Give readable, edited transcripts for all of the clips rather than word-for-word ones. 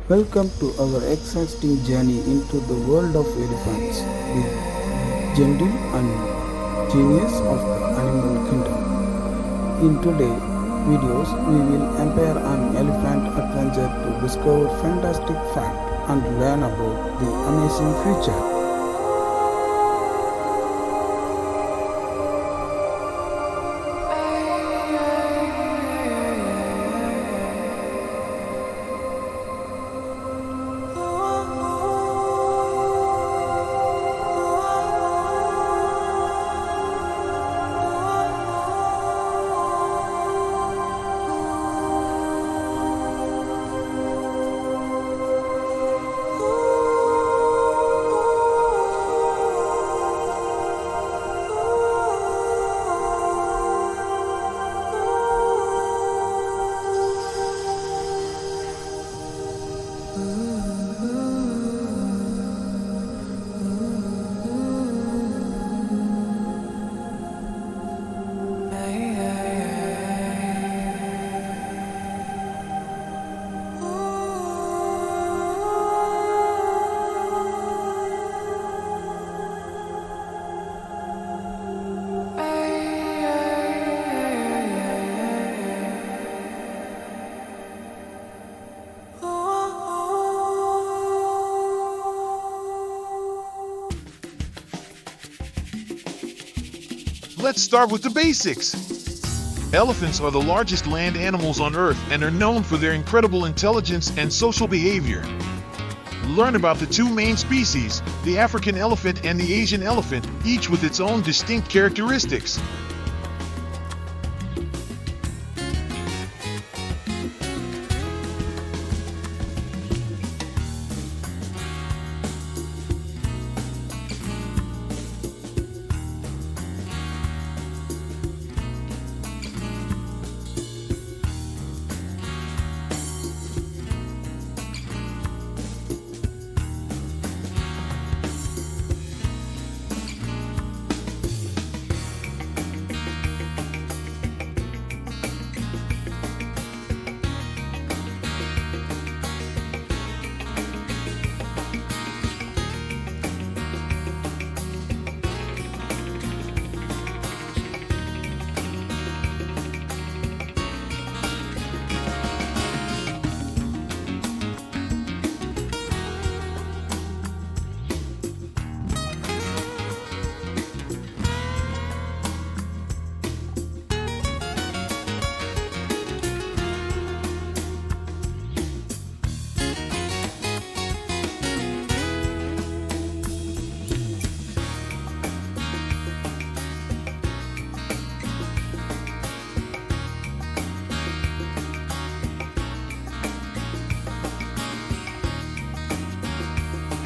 Welcome to our exciting journey into the world of elephants, the gentle and genius of the animal kingdom. In today's videos, we will embark on elephant adventure to discover fantastic facts and learn about the amazing future. Let's start with the basics. Elephants are the largest land animals on Earth and are known for their incredible intelligence and social behavior. Learn about the two main species, the African elephant and the Asian elephant, each with its own distinct characteristics.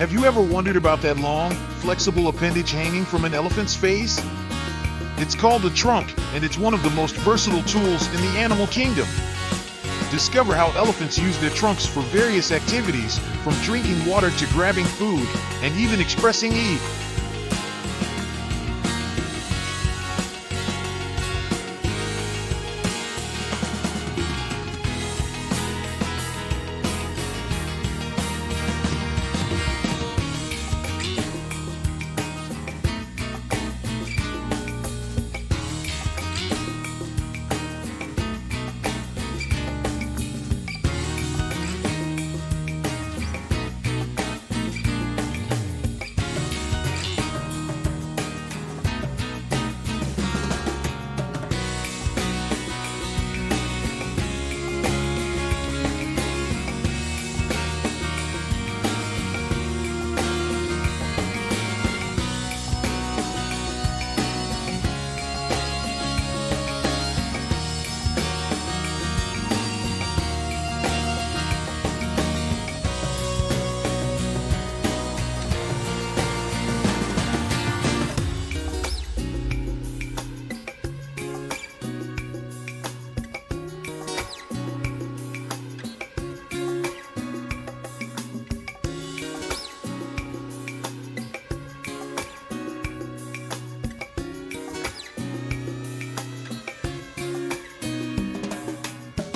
Have you ever wondered about that long, flexible appendage hanging from an elephant's face? It's called a trunk, and it's one of the most versatile tools in the animal kingdom. Discover how elephants use their trunks for various activities, from drinking water to grabbing food, and even expressing heat.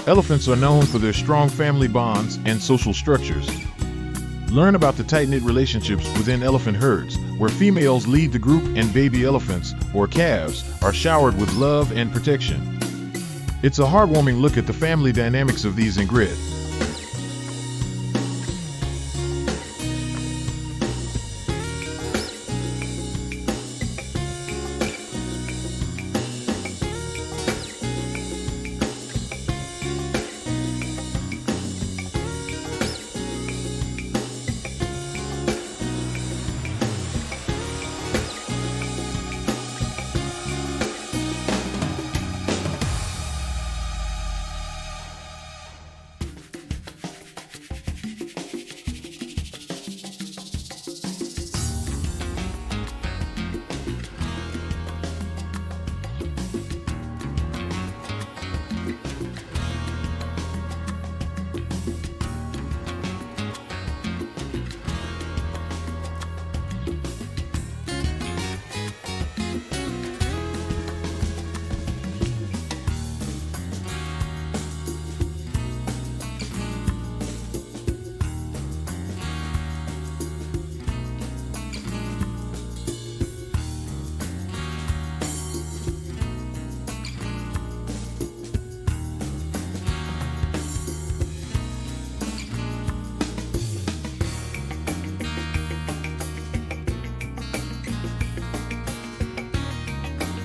Elephants are known for their strong family bonds and social structures. Learn about the tight-knit relationships within elephant herds, where females lead the group and baby elephants, or calves, are showered with love and protection. It's a heartwarming look at the family dynamics of these ingrid.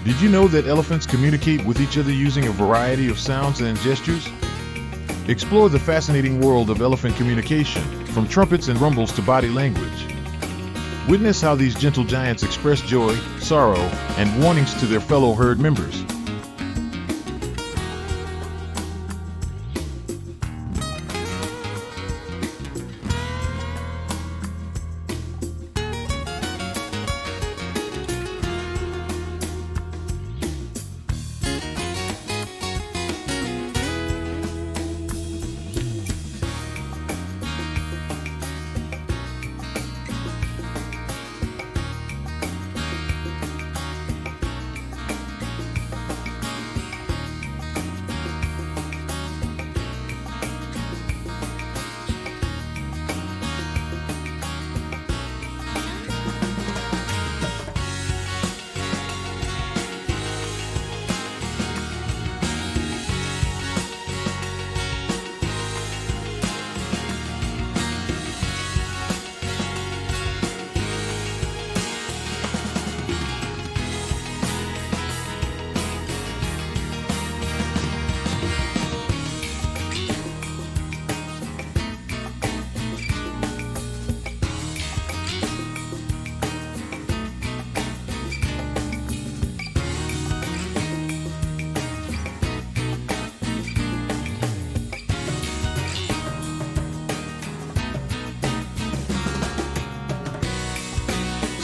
Did you know that elephants communicate with each other using a variety of sounds and gestures? Explore the fascinating world of elephant communication, from trumpets and rumbles to body language. Witness how these gentle giants express joy, sorrow, and warnings to their fellow herd members.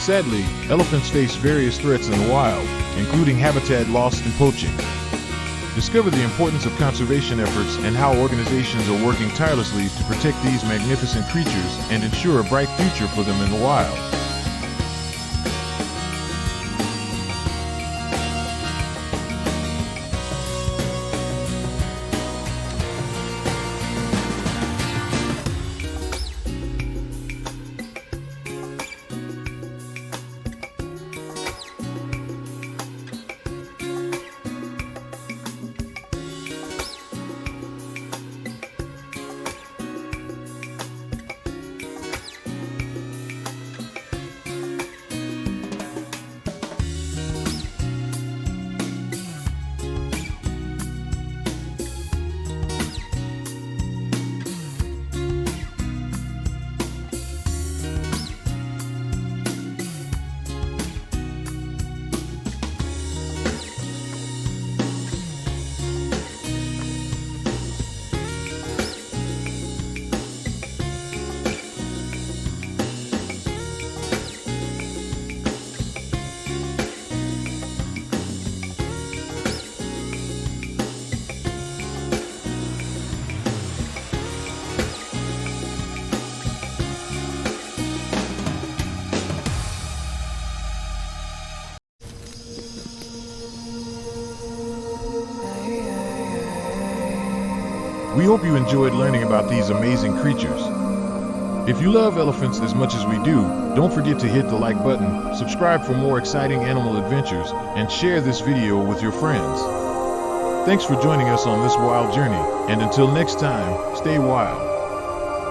Sadly, elephants face various threats in the wild, including habitat loss and poaching. Discover the importance of conservation efforts and how organizations are working tirelessly to protect these magnificent creatures and ensure a bright future for them in the wild. hope you enjoyed learning about these amazing creatures. If you love elephants as much as we do, don't forget to hit the like button, subscribe for more exciting animal adventures, and share this video with your friends. Thanks for joining us on this wild journey, and until next time, stay wild.